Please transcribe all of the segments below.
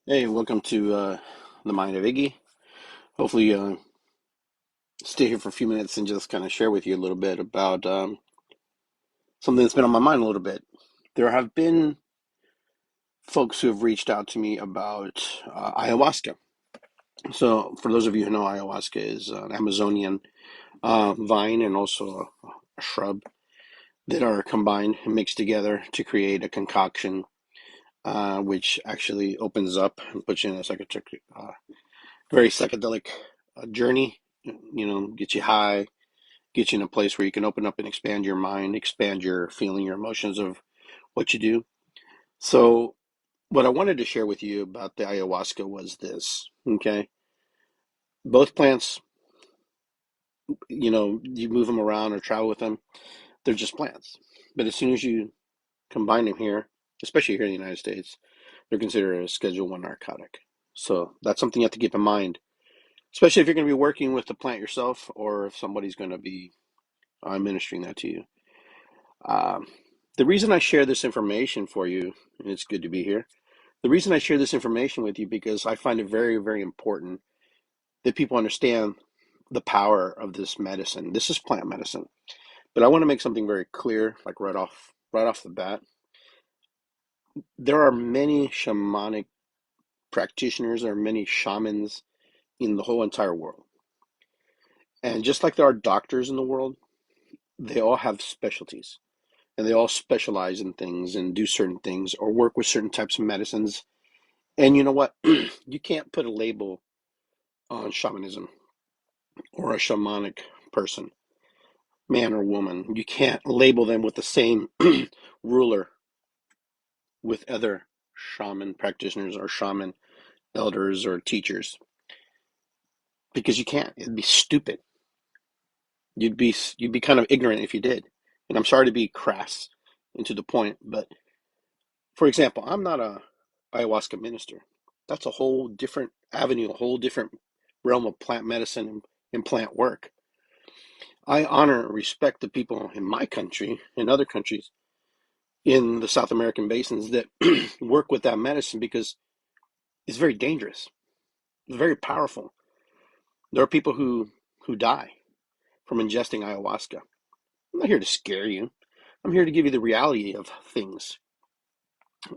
Hey, welcome to the Mind of Iggy. Hopefully, stay here for a few minutes and just kind of share with you a little bit about something that's been on my mind a little bit. There have been folks who have reached out to me about ayahuasca. So, for those of you who know, ayahuasca is an Amazonian vine and also a shrub that are combined and mixed together to create a concoction, which actually opens up and puts you in a very psychedelic journey. Get you high, get you in a place where you can open up and expand your mind, expand your feeling, your emotions of what you do. So, what I wanted to share with you about the ayahuasca was this. Okay, both plants, you move them around or travel with them, they're just plants. But as soon as you combine them here, especially here in the United States, they're considered a Schedule One narcotic. So that's something you have to keep in mind, especially if you're going to be working with the plant yourself, or if somebody's going to be administering that to you. Um, the reason I share this information for you, and it's good to be here, the reason I share this information with you because I find it very, very important that people understand the power of this medicine. This is plant medicine, but I want to make something very clear, like right off the bat. There are many shamanic practitioners, there are many shamans in the whole entire world. And just like there are doctors in the world, they all have specialties and they all specialize in things and do certain things or work with certain types of medicines. And you know what? You can't put a label on shamanism or a shamanic person, man or woman. You can't label them with the same ruler with other shaman practitioners or shaman elders or teachers because you can't. It'd be stupid. You'd be kind of ignorant if you did. And I'm sorry to be crass and to the point, but for example, I'm not a ayahuasca minister. That's a whole different avenue, a whole different realm of plant medicine and plant work. I honor and respect the people in my country and other countries in the South American basins that work with that medicine because it's very dangerous. It's very powerful. There are people who die from ingesting ayahuasca. I'm not here to scare you. I'm here to give you the reality of things.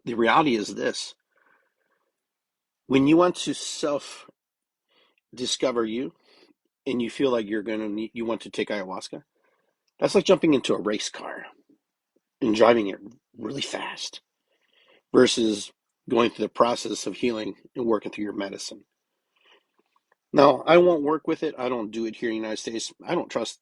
The reality is this. When you want to self discover you and you feel like you want to take ayahuasca, that's like jumping into a race car and driving it really fast versus going through the process of healing and working through your medicine. Now, I won't work with it. I don't do it here in the United States. I don't trust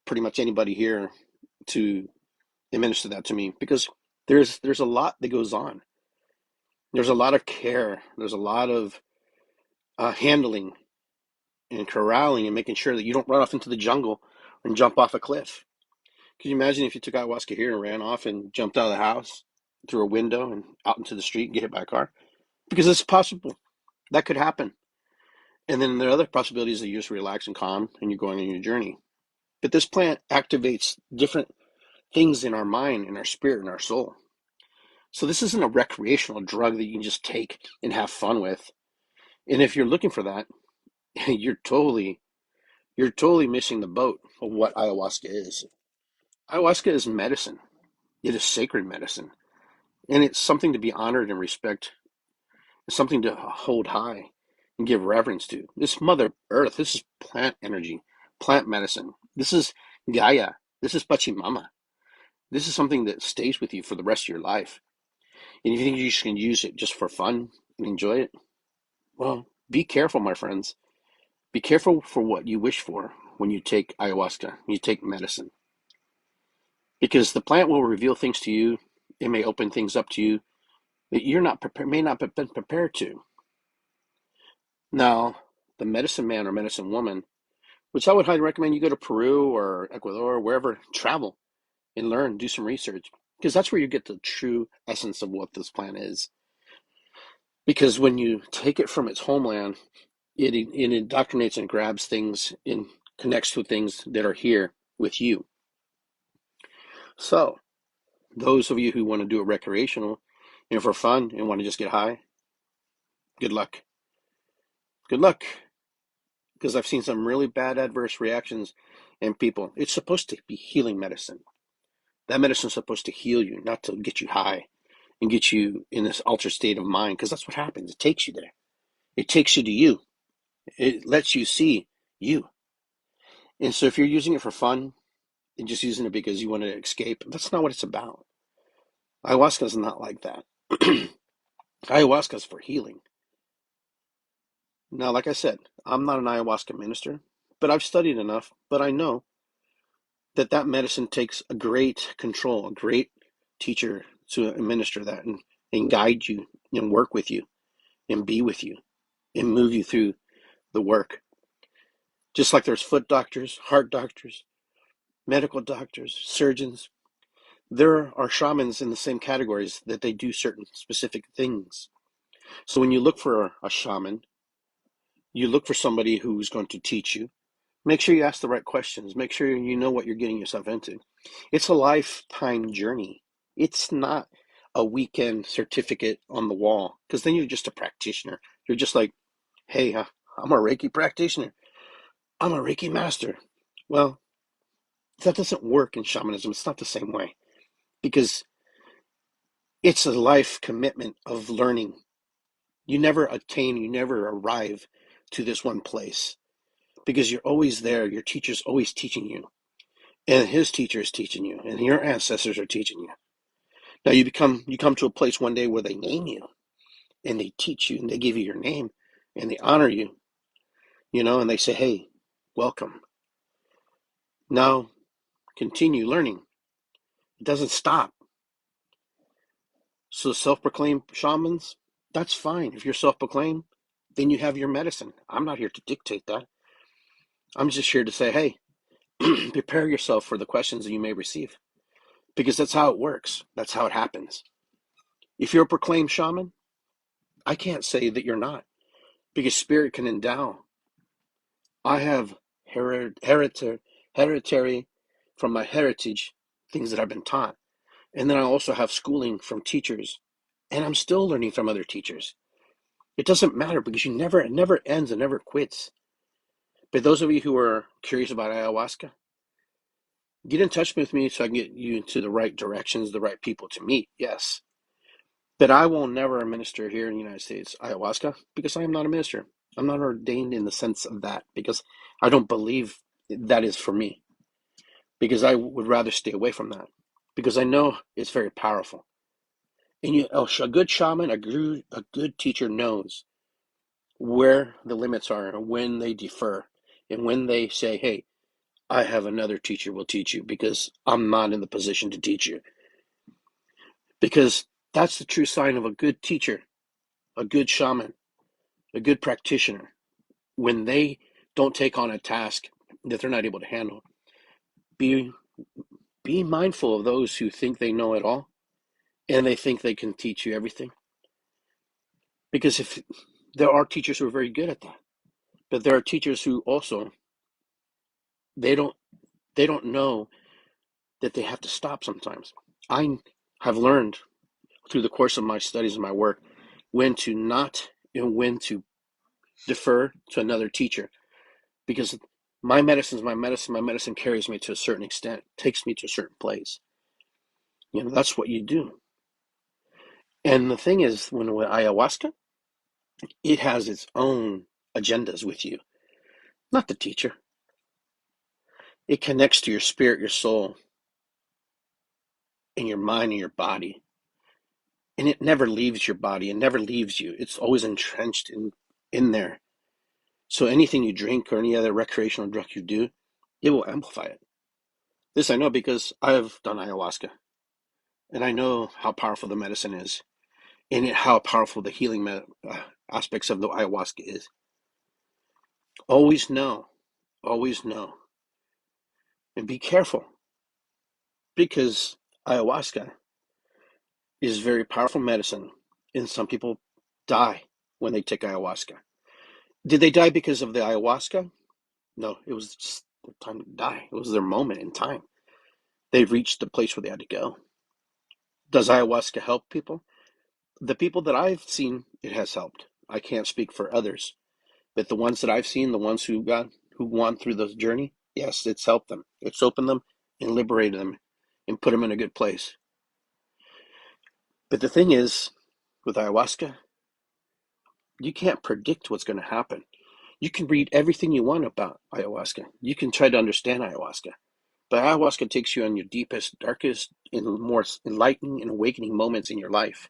pretty much anybody here to administer that to me because there's a lot that goes on. There's a lot of care. There's a lot of handling and corralling and making sure that you don't run off into the jungle and jump off a cliff. Can you imagine if you took ayahuasca here and ran off and jumped out of the house through a window and out into the street and get hit by a car? Because it's possible. That could happen. And then there are other possibilities that you just relax and calm and you're going on your journey. But this plant activates different things in our mind, in our spirit, in our soul. So this isn't a recreational drug that you can just take and have fun with. And if you're looking for that, you're totally missing the boat of what ayahuasca is. Ayahuasca is medicine. It is sacred medicine. And it's something to be honored and respect. It's something to hold high and give reverence to. This Mother Earth, this is plant energy, plant medicine. This is Gaia. This is Pachamama. This is something that stays with you for the rest of your life. And you think you can use it just for fun and enjoy it? Well, be careful, my friends. Be careful for what you wish for when you take ayahuasca, you take medicine. Because the plant will reveal things to you. It may open things up to you that you're not prepared, may not have been prepared to. Now, the medicine man or medicine woman, which I would highly recommend you go to Peru or Ecuador, wherever, travel and learn, do some research, because that's where you get the true essence of what this plant is. Because when you take it from its homeland, it indoctrinates and grabs things and connects to things that are here with you. So, those of you who want to do it recreational and for fun and want to just get high, good luck. Good luck. Because I've seen some really bad adverse reactions in people. It's supposed to be healing medicine. That medicine is supposed to heal you, not to get you high and get you in this altered state of mind, because that's what happens. It takes you there. It takes you to you. It lets you see you. And so if you're using it for fun and just using it because you want to escape, that's not what it's about. Ayahuasca is not like that. Ayahuasca is for healing. Now, like I said, I'm not an ayahuasca minister, but I've studied enough, but I know that that medicine takes a great control, a great teacher to administer that and guide you and work with you and be with you and move you through the work. Just like there's foot doctors, heart doctors, medical doctors, surgeons, there are shamans in the same categories that they do certain specific things. So when you look for a shaman, you look for somebody who's going to teach you. Make sure you ask the right questions. Make sure you know what you're getting yourself into. It's a lifetime journey. It's not a weekend certificate on the wall, because then you're just a practitioner. You're just like, hey, I'm a Reiki practitioner. I'm a Reiki master. Well, that doesn't work in shamanism. It's not the same way, because it's a life commitment of learning. You never attain, you never arrive to this one place, because you're always there. Your teacher's always teaching you, and his teacher is teaching you, and your ancestors are teaching you. Now you come to a place one day where they name you and they teach you and they give you your name and they honor you, and they say, hey, welcome. Now continue learning. It doesn't stop. So self-proclaimed shamans, that's fine. If you're self-proclaimed, then you have your medicine. I'm not here to dictate that. I'm just here to say, hey, prepare yourself for the questions that you may receive, because that's how it works. That's how it happens. If you're a proclaimed shaman, I can't say that you're not, because spirit can endow. I have hereditary from my heritage things that I've been taught. And then I also have schooling from teachers. And I'm still learning from other teachers. It doesn't matter, because it never ends and never quits. But those of you who are curious about ayahuasca, get in touch with me so I can get you into the right directions, the right people to meet, yes. But I will never administer here in the United States ayahuasca, because I am not a minister. I'm not ordained in the sense of that, because I don't believe that is for me, because I would rather stay away from that, because I know it's very powerful. And a good shaman, a good teacher knows where the limits are and when they defer and when they say, hey, I have another teacher will teach you, because I'm not in the position to teach you. Because that's the true sign of a good teacher, a good shaman, a good practitioner. When they don't take on a task that they're not able to handle, be mindful of those who think they know it all and they think they can teach you everything. Because if there are teachers who are very good at that, but there are teachers who also they don't know that they have to stop sometimes. I have learned through the course of my studies and my work when to not and when to defer to another teacher, because my medicine is my medicine. My medicine carries me to a certain extent, takes me to a certain place. That's what you do. And the thing is, when with ayahuasca, it has its own agendas with you, not the teacher. It connects to your spirit, your soul, and your mind and your body. And it never leaves your body. It never leaves you. It's always entrenched in there. So anything you drink or any other recreational drug you do, it will amplify it. This I know because I've done ayahuasca. And I know how powerful the medicine is. And how powerful the healing aspects of the ayahuasca is. Always know. Always know. And be careful. Because ayahuasca is very powerful medicine, and some people die when they take ayahuasca. Did they die because of the ayahuasca? No, it was just their time to die. It was their moment in time. They reached the place where they had to go. Does ayahuasca help people? The people that I've seen, it has helped. I can't speak for others, but the ones that I've seen, the ones who gone through the journey, yes, it's helped them. It's opened them and liberated them and put them in a good place. But the thing is, with ayahuasca, you can't predict what's going to happen. You can read everything you want about ayahuasca. You can try to understand ayahuasca. But ayahuasca takes you on your deepest, darkest, and more enlightening and awakening moments in your life.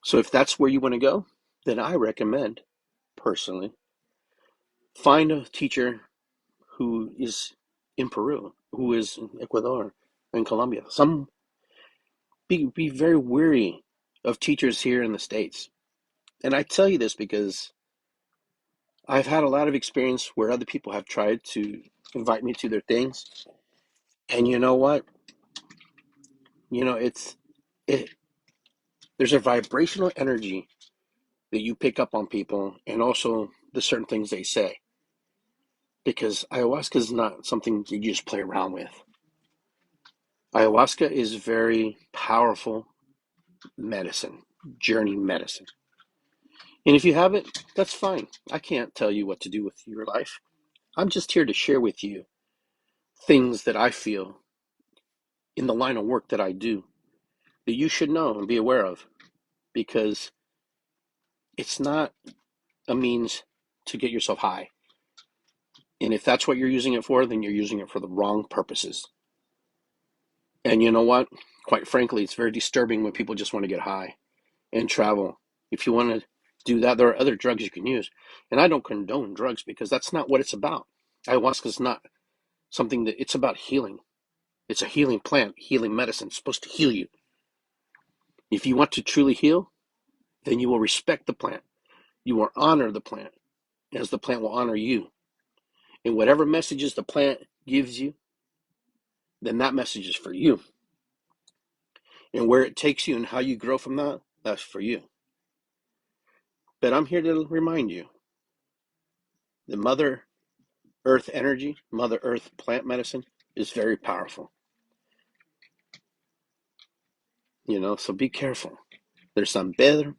So if that's where you want to go, then I recommend, personally, find a teacher who is in Peru, who is in Ecuador, in Colombia. Be very wary of teachers here in the States. And I tell you this because I've had a lot of experience where other people have tried to invite me to their things. And you know what? It there's a vibrational energy that you pick up on people, and also the certain things they say. Because ayahuasca is not something you just play around with. Ayahuasca is very powerful medicine, journey medicine. And if you have it, that's fine. I can't tell you what to do with your life. I'm just here to share with you things that I feel in the line of work that I do that you should know and be aware of, because it's not a means to get yourself high. And if that's what you're using it for, then you're using it for the wrong purposes. And you know what? Quite frankly, it's very disturbing when people just want to get high and travel. If you want to do that, there are other drugs you can use. And I don't condone drugs because that's not what it's about. Ayahuasca is not something that it's about healing. It's a healing plant, healing medicine. It's supposed to heal you. If you want to truly heal, then you will respect the plant. You will honor the plant as the plant will honor you. And whatever messages the plant gives you, then that message is for you. And where it takes you and how you grow from that, that's for you. But I'm here to remind you, the Mother Earth energy, Mother Earth plant medicine is very powerful. So be careful. There's San Pedro,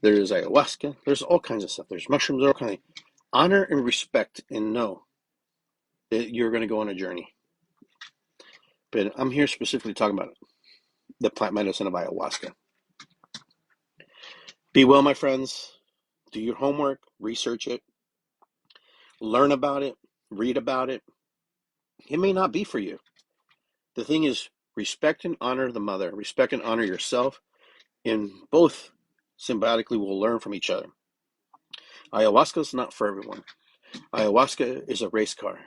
there's ayahuasca, there's all kinds of stuff. There's mushrooms, all kinds of honor and respect, and know that you're going to go on a journey. But I'm here specifically talking about the plant medicine of ayahuasca. Be well, my friends. Do your homework, research it, learn about it, read about it. It may not be for you. The thing is, respect and honor the mother, respect and honor yourself, and both symbiotically will learn from each other. Ayahuasca is not for everyone. Ayahuasca is a race car.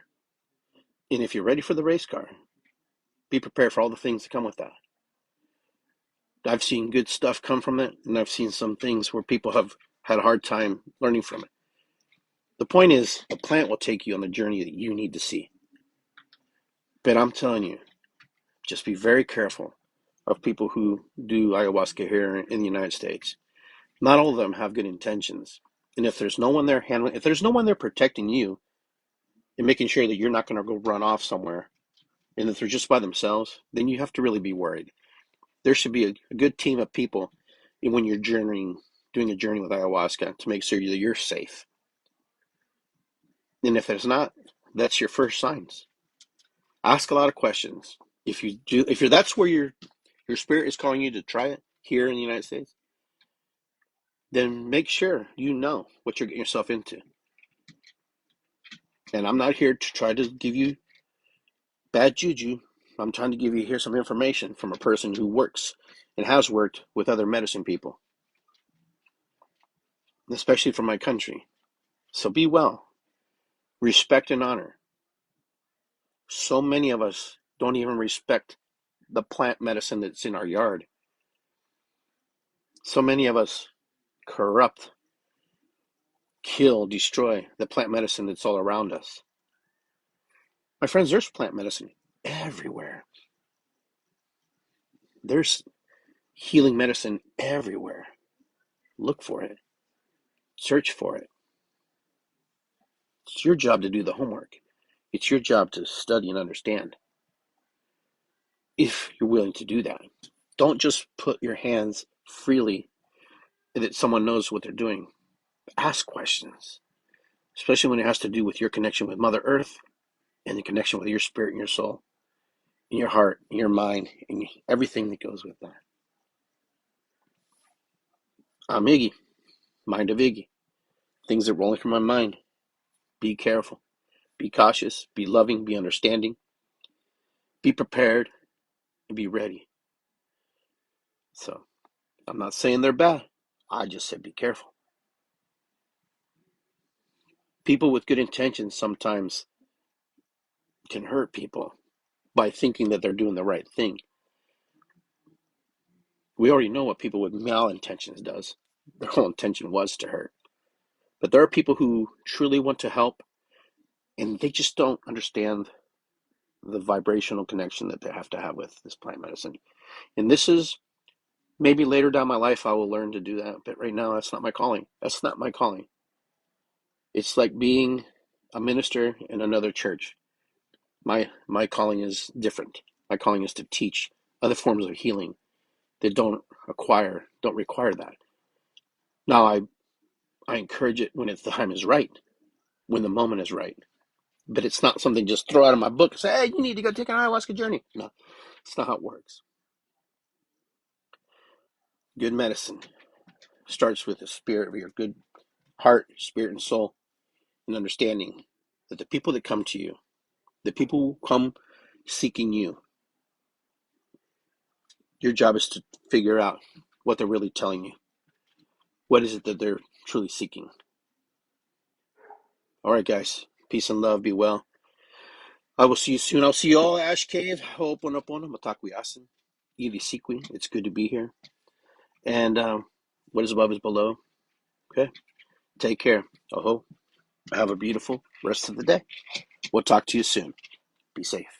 And if you're ready for the race car, be prepared for all the things that come with that. I've seen good stuff come from it, and I've seen some things where people have had a hard time learning from it. The point is, the plant will take you on the journey that you need to see. But I'm telling you, just be very careful of people who do ayahuasca here in the United States. Not all of them have good intentions. And if there's no one there if there's no one there protecting you and making sure that you're not going to go run off somewhere, and if they're just by themselves, then you have to really be worried. There should be a good team of people when you're doing a journey with ayahuasca to make sure that you're safe. And if there's not, that's your first signs. Ask a lot of questions. If that's where your spirit is calling you to try it here in the United States, then make sure you know what you're getting yourself into. And I'm not here to try to give you bad juju. I'm trying to give you here some information from a person who works and has worked with other medicine people, especially from my country. So be well. Respect and honor. So many of us don't even respect the plant medicine that's in our yard. So many of us corrupt, kill, destroy the plant medicine that's all around us. My friends, there's plant medicine everywhere. There's healing medicine everywhere. Look for it. Search for it. It's your job to do the homework. It's your job to study and understand. If you're willing to do that. Don't just put your hands freely that someone knows what they're doing. Ask questions, especially when it has to do with your connection with Mother Earth and the connection with your spirit and your soul, and your heart, and your mind, and everything that goes with that. I'm Iggy, Mind of Iggy. Things are rolling through my mind. Be careful. Be cautious. Be loving. Be understanding. Be prepared. And be ready. So, I'm not saying they're bad. I just said be careful. People with good intentions sometimes can hurt people by thinking that they're doing the right thing. We already know what people with malintentions does. Their whole intention was to hurt. But there are people who truly want to help, and they just don't understand the vibrational connection that they have to have with this plant medicine. And this is maybe later down my life I will learn to do that, but right now that's not my calling. That's not my calling. It's like being a minister in another church. My calling is different. My calling is to teach other forms of healing that don't require that. Now I encourage it when the time is right, when the moment is right. But it's not something just throw out of my book and say, hey, you need to go take an ayahuasca journey. No, it's not how it works. Good medicine starts with the spirit of your good heart, spirit, and soul, and understanding that the people that come to you, the people who come seeking you, your job is to figure out what they're really telling you. What is it that they're truly seeking? All right, guys. Peace and love. Be well. I will see you soon. I'll see you all at Ash Cave. Ho'oponopono, mataku yasin. Ili sikwi. It's good to be here. And what is above is below. Okay? Take care. Aho. Have a beautiful rest of the day. We'll talk to you soon. Be safe.